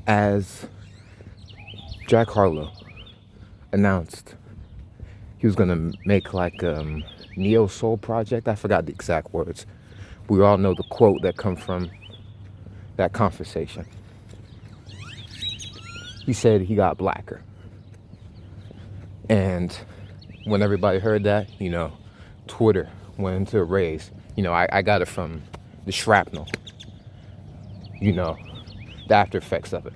as Jack Harlow announced he was gonna make like neo soul project. I forgot the exact words. We all know the quote that come from that conversation. He said he got blacker, and when everybody heard that, Twitter went into a rage. I got it from the shrapnel, the after effects of it.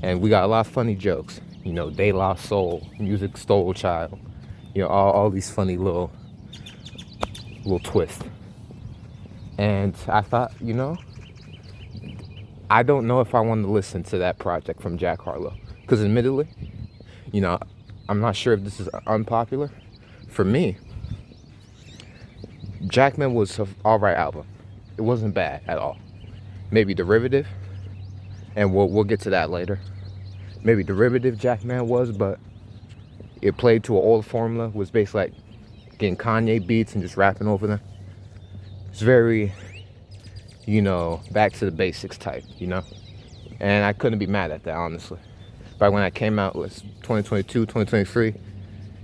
And we got a lot of funny jokes. De La Soul, music stole child. All these funny little twists. And I thought, I don't know if I want to listen to that project from Jack Harlow. Because admittedly, I'm not sure if this is unpopular. For me, Jackman was an alright album. It wasn't bad at all. Maybe Derivative, and we'll get to that later. Maybe Derivative Jackman was, but it played to an old formula. Was basically like getting Kanye beats and just rapping over them. It's very, back to the basics type, And I couldn't be mad at that, honestly. But when I came out, it was 2022, 2023.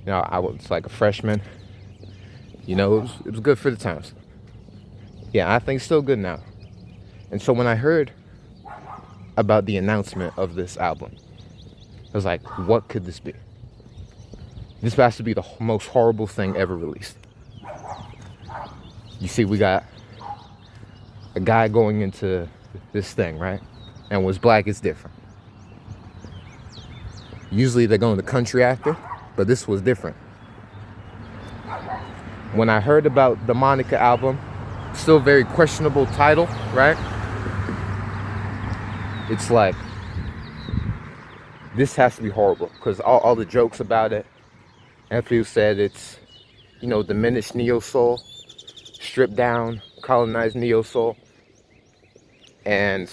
I was like a freshman. It was good for the times. Yeah, I think it's still good now. And so when I heard about the announcement of this album, I was like, what could this be? This has to be the most horrible thing ever released. You see, we got a guy going into this thing, right? And what's black is different. Usually they're going to country actor, but this was different. When I heard about the Monica album, still very questionable title, right? It's like, this has to be horrible, because all the jokes about it, Anthony said it's, diminished neo-soul, stripped down, colonized neo-soul. And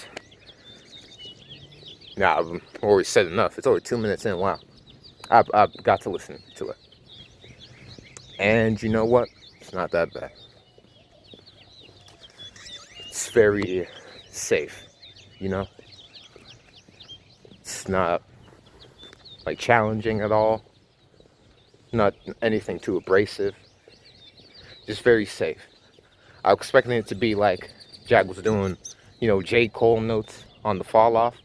now I've already said enough. It's over 2 minutes in. Wow. I've got to listen to it. And you know what? It's not that bad. It's very safe, It's not like challenging at all. Not anything too abrasive. Just very safe. I was expecting it to be like Jack was doing, J. Cole notes on the fall off.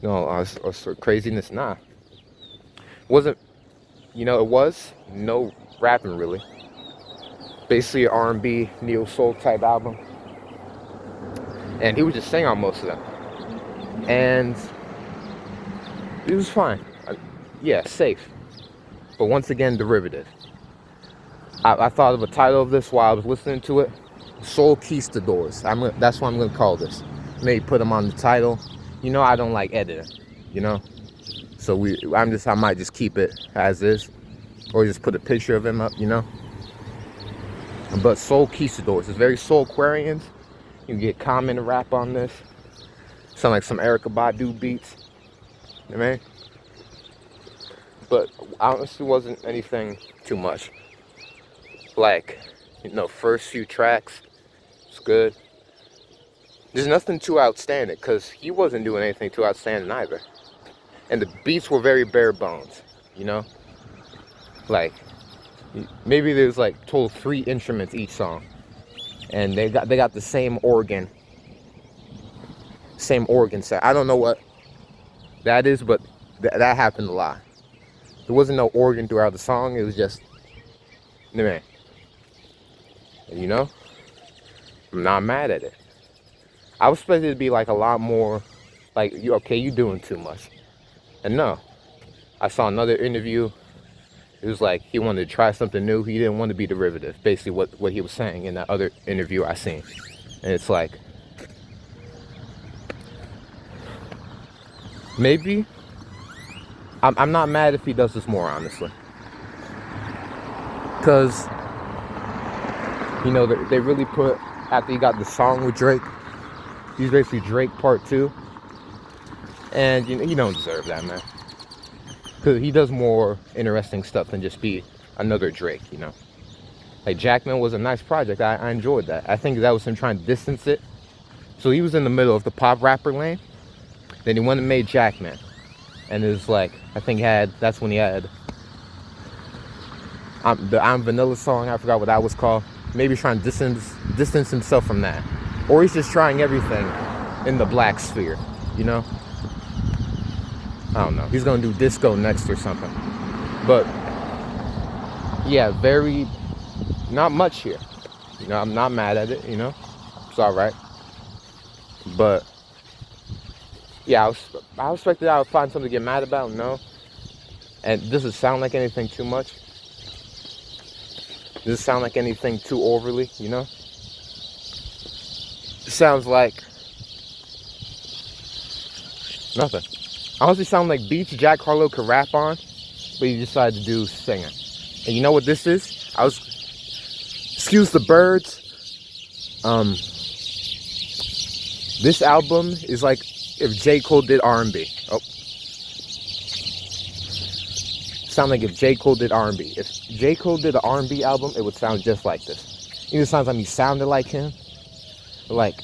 Or craziness. Nah. Wasn't, it was no rapping really. Basically an R&B, neo-soul type album. And he was just singing on most of them. And it was fine. Safe. But once again, derivative. I thought of a title of this while I was listening to it. SOULQUISTADORs. That's what I'm going to call this. Maybe put them on the title. I don't like editing. So I might just keep it as is. Or just put a picture of him up, But SOULQUISTADORs. It's very Soulquarians. You can get Common to rap on this. Sound like some Erykah Badu beats. You know what I mean? But honestly wasn't anything too much. Like, first few tracks, it's good. There's nothing too outstanding, because he wasn't doing anything too outstanding either. And the beats were very bare bones, Like, maybe there's like total 3 instruments each song. And they got the same organ set. I don't know what that is, but that happened a lot. There wasn't no organ throughout the song. It was just, man. I'm not mad at it. I was expecting it to be like a lot more, like, you doing too much. And no. I saw another interview. It was like he wanted to try something new. He didn't want to be derivative. Basically what he was saying in that other interview I seen. And it's like, maybe I'm not mad if he does this more, honestly. Because, they really put, after he got the song with Drake, he's basically Drake part 2. And, he don't deserve that, man. Because he does more interesting stuff than just be another Drake, Like, Jackman was a nice project. I enjoyed that. I think that was him trying to distance it So he was in the middle of the pop rapper lane. Then he went and made Jackman. And it was like, I think that's when he had the I'm Vanilla song. I forgot what that was called. Maybe he's trying to distance himself from that. Or he's just trying everything in the black sphere, you know? I don't know. He's going to do disco next or something. But, yeah, not much here. You know, I'm not mad at it, you know? It's all right. But, yeah, I expected I would find something to get mad about. No. And does it sound like anything too much? Does it sound like anything too overly, you know? It sounds like nothing. Honestly, sound like beats Jack Harlow could rap on, but he decided to do singing. And you know what this is? Excuse the birds. This album is like if J. Cole did R&B. Oh. Sound like if J. Cole did R&B. If J. Cole did an R&B album, it would sound just like this. Even sounds like he sounded like him. Like,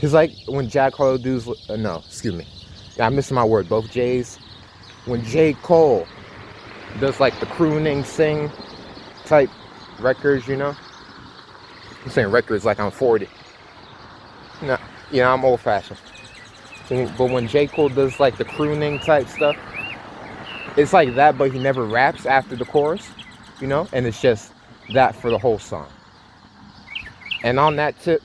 it's like when Jack Harlow does, no, excuse me. I'm missing my word, both J's. When J. Cole does like the crooning, sing type records, you know? I'm saying records like I'm 40. No, you know, I'm old fashioned. But when J. Cole does like the crooning type stuff, it's like that, but he never raps after the chorus, you know? And it's just that for the whole song. And on that tip,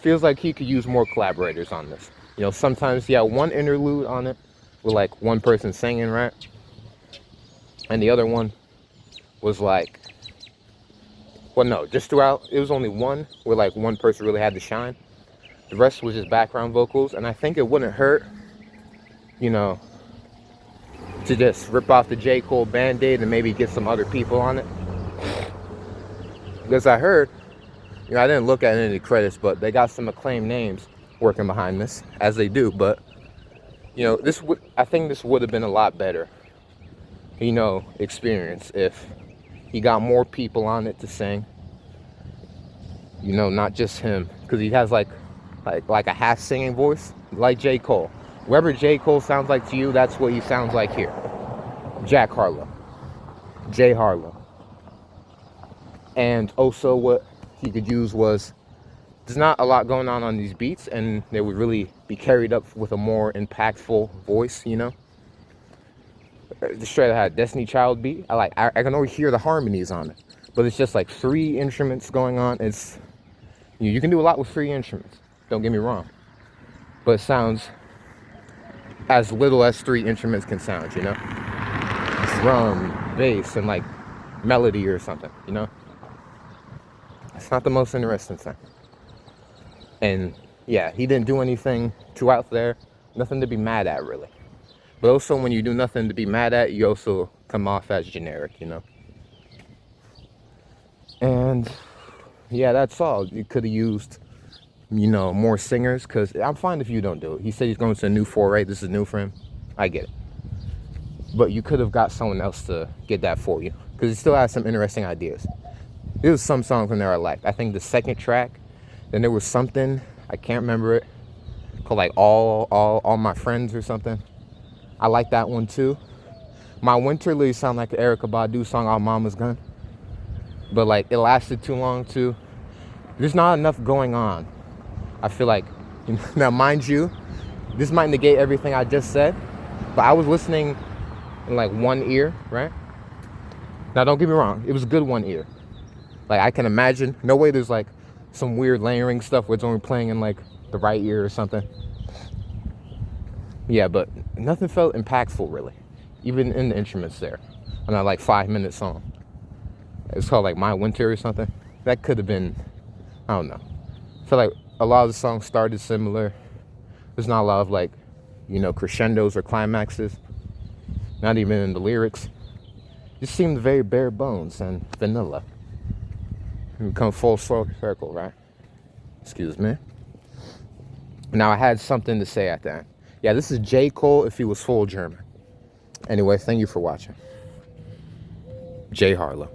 feels like he could use more collaborators on this. You know, sometimes he had one interlude on it with like one person singing, right? And the other one was like, well, no, just throughout, it was only one where like one person really had to shine. The rest was just background vocals. And I think it wouldn't hurt, you know, to just rip off the J. Cole Band-Aid and maybe get some other people on it. Because I heard, you know, I didn't look at any of the credits, but they got some acclaimed names working behind this, as they do. But, you know, I think this would have been a lot better, you know, experience if he got more people on it to sing. You know, not just him, because he has like a half singing voice, like J. Cole. Whoever J. Cole sounds like to you, that's what he sounds like here. Jack Harlow. J. Harlow. And also what he could use was, there's not a lot going on these beats, and they would really be carried up with a more impactful voice, you know? The straight ahead Destiny Child beat, I can already hear the harmonies on it. But it's just like 3 instruments going on. It's, you can do a lot with 3 instruments, don't get me wrong. But it sounds as little as 3 instruments can sound, you know? Drum, bass, and like melody or something, you know? It's not the most interesting thing. And yeah, he didn't do anything too out there, nothing to be mad at really. But also when you do nothing to be mad at, you also come off as generic, you know? And yeah, that's all. You could have used, you know, more singers, because I'm fine if you don't do it. He said he's going to a new foray. This is new for him. I get it. But you could have got someone else to get that for you, because he still has some interesting ideas. There was some songs in there I liked. I think the second track, then there was something, I can't remember it, called like all My Friends or something. I like that one too. My Winter Lily sound like an Erykah Badu song, All Mama's Gun. But like, it lasted too long too. There's not enough going on, I feel like. Now, mind you, this might negate everything I just said, but I was listening in like one ear, right? Now, don't get me wrong, it was a good one ear. Like, I can imagine, no way there's like some weird layering stuff where it's only playing in like the right ear or something. Yeah, but nothing felt impactful really, even in the instruments there, on that like 5-minute song. It's called like My Winter or something. That could have been, I don't know. I feel like a lot of the songs started similar. There's not a lot of like, you know, crescendos or climaxes. Not even in the lyrics. It just seemed very bare bones and vanilla. We come full circle, right? Excuse me. Now I had something to say at the end. Yeah, this is J. Cole if he was full German. Anyway, thank you for watching. J. Harlow.